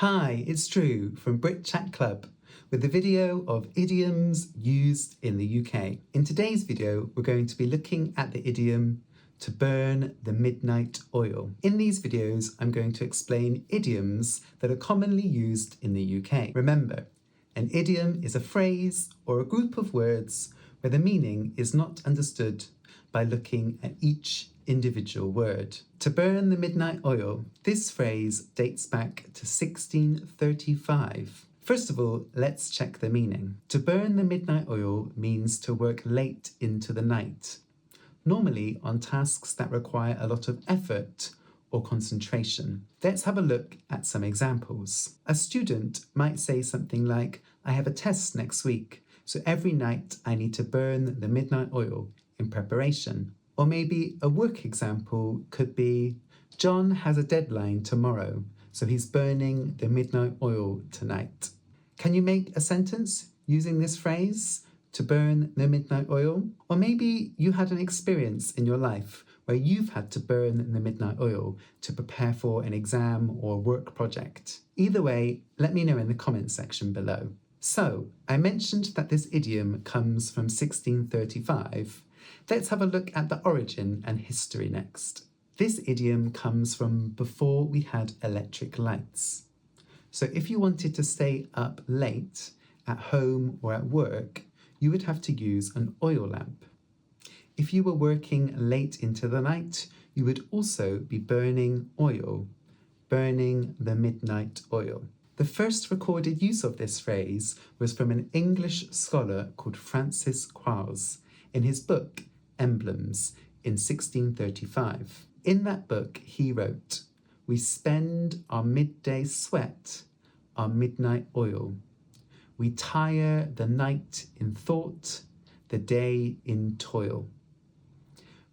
Hi, it's Drew from Brit Chat Club with a video of idioms used in the UK. In today's video, we're going to be looking at the idiom to burn the midnight oil. In these videos, I'm going to explain idioms that are commonly used in the UK. Remember, an idiom is a phrase or a group of words where the meaning is not understood by looking at each individual word. To burn the midnight oil, this phrase dates back to 1635. First of all, let's check the meaning. To burn the midnight oil means to work late into the night, normally on tasks that require a lot of effort or concentration. Let's have a look at some examples. A student might say something like, I have a test next week, so every night I need to burn the midnight oil in preparation. Or maybe a work example could be, John has a deadline tomorrow, so he's burning the midnight oil tonight. Can you make a sentence using this phrase, to burn the midnight oil? Or maybe you had an experience in your life where you've had to burn the midnight oil to prepare for an exam or work project. Either way, let me know in the comments section below. So, I mentioned that this idiom comes from 1635. Let's have a look at the origin and history next. This idiom comes from before we had electric lights. So if you wanted to stay up late at home or at work, you would have to use an oil lamp. If you were working late into the night, you would also be burning oil, burning the midnight oil. The first recorded use of this phrase was from an English scholar called Francis Quarles in his book Emblems in 1635. In that book he wrote, "We spend our midday sweat, our midnight oil. We tire the night in thought, the day in toil."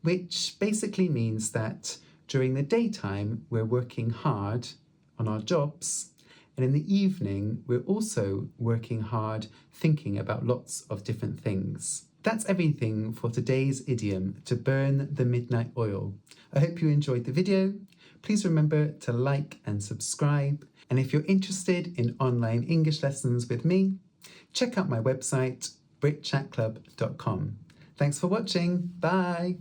Which basically means that during the daytime we're working hard on our jobs, and in the evening we're also working hard thinking about lots of different things. That's everything for today's idiom, to burn the midnight oil. I hope you enjoyed the video. Please remember to like and subscribe. And if you're interested in online English lessons with me, check out my website, britchatclub.com. Thanks for watching. Bye.